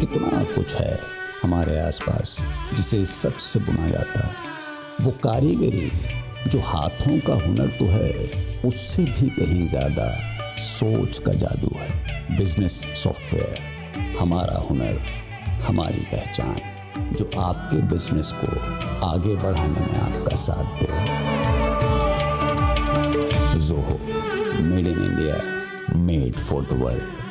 कितना कुछ है हमारे आसपास जिसे सच से बुना जाता है। वो कारीगरी जो हाथों का हुनर तो है, उससे भी कहीं ज़्यादा सोच का जादू है। बिजनेस सॉफ्टवेयर, हमारा हुनर, हमारी पहचान, जो आपके बिजनेस को आगे बढ़ाने में आपका साथ दे। Zoho, made in India, made for the world.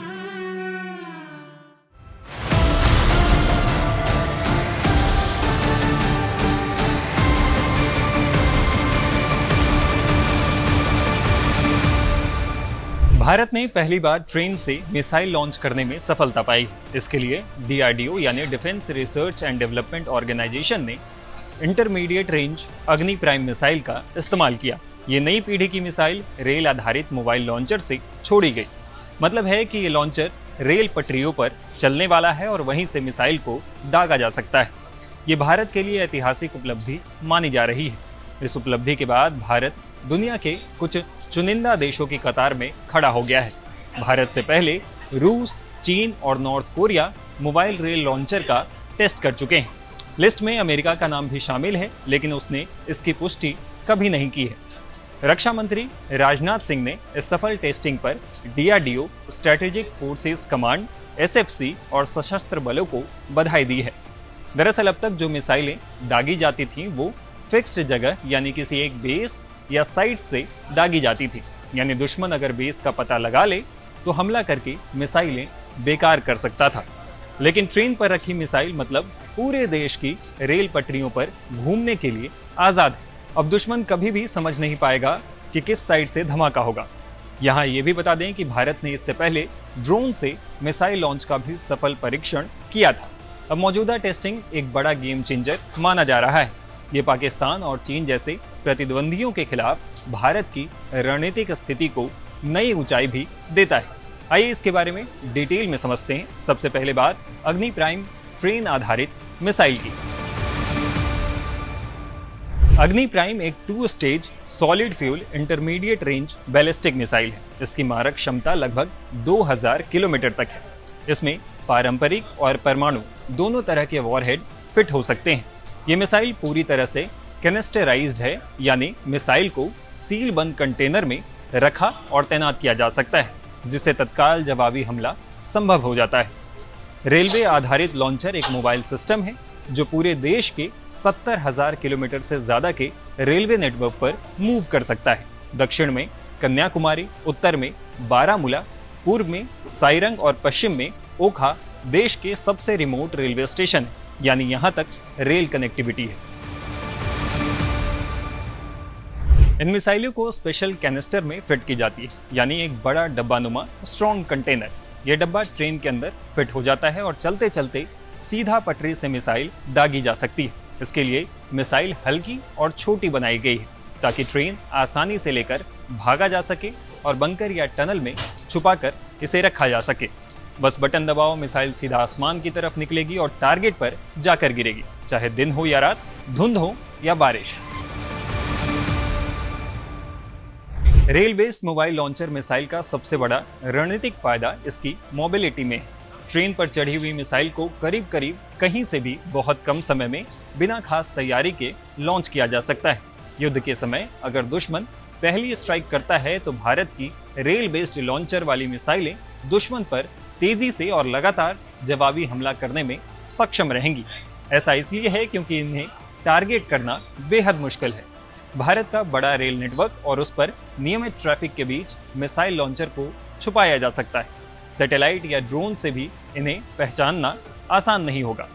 Bharat ने पहली बार ट्रेन से मिसाइल लॉन्च करने में सफलता पाई। इसके लिए DRDO यानी defence research and development organisation ने intermediate range Agni prime missile का इस्तेमाल किया। ये नई पीढ़ी की मिसाइल रेल आधारित मोबाइल लॉन्चर से छोड़ी गई। मतलब है कि ये लॉन्चर रेल पटरियों पर चलने वाला है और वहीं से मिसाइल को दागा जा सकता है। ये भारत के लिए ऐतिहासिक उपलब्धि मानी जा रही है। इस उपलब्धि के बाद भारत दुनिया के कुछ चुनिंदा देशों की कतार में खड़ा हो गया है। भारत से पहले रूस, चीन और north Korea mobile rail launcher का टेस्ट कर चुके हैं। लिस्ट में अमेरिका का नाम भी शामिल है, लेकिन उसने इसकी पुष्टि कभी नहीं की है। रक्षा मंत्री राजनाथ सिंह ने इस सफल टेस्टिंग पर DRDO, strategic forces command, SFC और सशस्त्र बलों को बधाई दी है। दरअसल अब तक जो मिसाइलें दागी जाती थीं वो फिक्स्ड जगह यानी किसी एक बेस या साइट से दागी जाती थी। यानी दुश्मन अगर बेस का पता लगा ले तो हमला करके मिसाइलें बेकार कर सकता था। लेकिन ट्रेन पर रखी मिसाइल मतलब पूरे देश की रेल पटरियों पर घूमने के लिए आज़ाद है। अब दुश्मन कभी भी समझ नहीं पाएगा कि किस साइड से धमाका होगा। यहाँ ये भी बता दें कि भारत ने इससे पहले ड्रोन से मिसाइल लॉन्च का भी सफल परीक्षण किया था। अब मौजूदा टेस्टिंग एक बड़ा गेम चेंजर माना जा रहा है। ये पाकिस्तान और चीन जैसे प्रतिद्वंदियों के खिलाफ भारत की रणनीतिक स्थिति को नई ऊंचाई भी देता है। आइए इसके बारे में डिटेल में समझते हैं। सबसे पहले बात अग्नि प्राइम ट्रेन आधारित मिसाइल की। अग्नि प्राइम एक 2 stage solid fuel intermediate range ballistic missile है। इसकी मारक क्षमता लगभग 2000 किलोमीटर तक है। इसमें पारंपरिक और परमाणु दोनों तरह के वॉरहेड फिट हो सकते हैं। ये मिसाइल पूरी तरह से कैनिस्टराइज्ड है, यानी मिसाइल को सील बंद कंटेनर में रखा और तैनात किया जा सकता है, जिससे तत्काल जवाबी हमला संभव हो जाता है। रेलवे आधारित लॉन्चर एक मोबाइल सिस्टम है जो पूरे देश के 70,000 किलोमीटर से ज़्यादा के रेलवे नेटवर्क पर मूव कर सकता है। दक्षिण में कन्याकुमारी, उत्तर में बारामूला, पूर्व में साइरंग और पश्चिम में ओखा देश के सबसे रिमोट रेलवे स्टेशन है, यानी यहाँ तक रेल कनेक्टिविटी है। इन मिसाइलों को स्पेशल कैनिस्टर में फिट की जाती है, यानी एक बड़ा डब्बानुमा स्ट्रॉन्ग कंटेनर। यह डब्बा ट्रेन के अंदर फिट हो जाता है और चलते चलते सीधा पटरी से मिसाइल दागी जा सकती है। इसके लिए मिसाइल हल्की और छोटी बनाई गई है ताकि ट्रेन आसानी से लेकर भागा जा सके और बंकर या टनल में छुपाकर इसे रखा जा सके। बस बटन दबाओ, मिसाइल सीधा आसमान की तरफ निकलेगी और टारगेट पर जाकर गिरेगी, चाहे दिन हो या रात, धुंध हो या बारिश। Rail based mobile launcher missile का सबसे बड़ा रणनीतिक फायदा इसकी मोबिलिटी में है। ट्रेन पर चढ़ी हुई मिसाइल को करीब करीब कहीं से भी बहुत कम समय में बिना खास तैयारी के लॉन्च किया जा सकता है। युद्ध के समय अगर दुश्मन पहली स्ट्राइक करता है तो भारत की रेल बेस्ड लॉन्चर वाली मिसाइलें दुश्मन पर तेजी से और लगातार जवाबी हमला करने में सक्षम रहेंगी। ऐसा इसलिए है क्योंकि इन्हें टारगेट करना बेहद मुश्किल है। भारत का बड़ा रेल नेटवर्क और उस पर नियमित ट्रैफिक के बीच मिसाइल लॉन्चर को छुपाया जा सकता है। सैटेलाइट या ड्रोन से भी इन्हें पहचानना आसान नहीं होगा।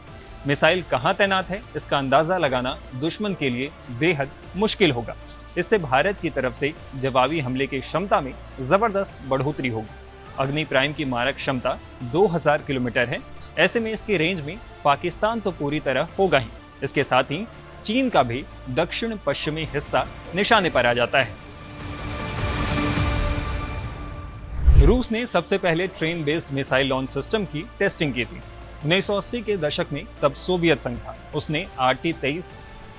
मिसाइल कहाँ तैनात है इसका अंदाजा लगाना दुश्मन के लिए बेहद मुश्किल होगा। इससे भारत की तरफ से जवाबी हमले की क्षमता में जबरदस्त बढ़ोतरी होगी। अग्नि प्राइम की मारक क्षमता 2000 किलोमीटर है। ऐसे में इसकी रेंज में पाकिस्तान तो पूरी तरह होगा ही, इसके साथ ही चीन का भी दक्षिण पश्चिमी हिस्सा निशाने पर आ जाता है। रूस ने सबसे पहले train based missile launch system की टेस्टिंग की थी। 1980 के दशक में तब सोवियत संघ था। उसने RT-23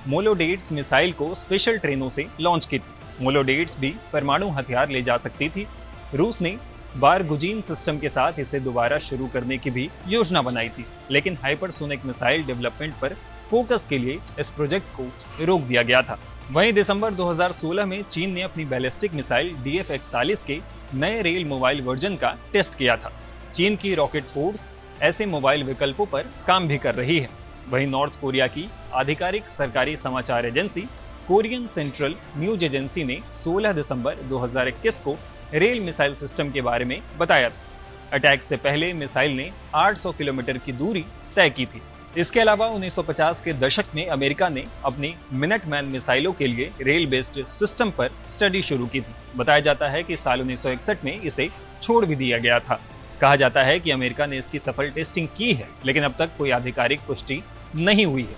मोलोडेट्स मिसाइल को स्पेशल ट्रेनों से लॉन्च की थी। मोलोडेट्स भी परमाणु हथियार ले जा सकती थी। रूस ने बारगुजीन सिस्टम के साथ इसे दोबारा शुरू करने की भी योजना बनाई थी, लेकिन हाइपरसोनिक मिसाइल डेवलपमेंट पर फोकस के लिए इस प्रोजेक्ट को रोक दिया गया था। वहीं दिसंबर 2016 में चीन ने अपनी बैलिस्टिक मिसाइल DF-41 के नए रेल मोबाइल वर्जन का टेस्ट किया था। चीन की रॉकेट फोर्स ऐसे मोबाइल विकल्पों पर काम भी कर रही है। वहीं नॉर्थ कोरिया की आधिकारिक सरकारी समाचार agency Korean central news agency ने 16 दिसंबर 2021 को रेल मिसाइल सिस्टम के बारे में बताया था। अटैक से पहले मिसाइल ने 800 किलोमीटर की दूरी तय की थी। इसके अलावा 1950 के दशक में अमेरिका ने अपनी मिनटमैन मिसाइलों के लिए रेल बेस्ड सिस्टम पर स्टडी शुरू की थी। बताया जाता है कि साल 1961 में इसे छोड़ भी दिया गया था। कहा जाता है कि अमेरिका ने इसकी सफल टेस्टिंग की है, लेकिन अब तक कोई आधिकारिक पुष्टि नहीं हुई है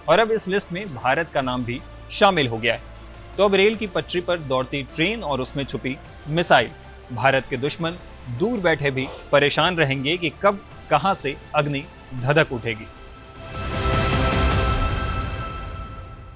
और अब इस लिस्ट में भारत का नाम भी शामिल हो गया है। तो अब रेल की पटरी पर दौड़ती ट्रेन और उसमें छुपी मिसाइल, भारत के दुश्मन दूर बैठे भी परेशान रहेंगे कि कब कहां से अग्नि धधक उठेगी।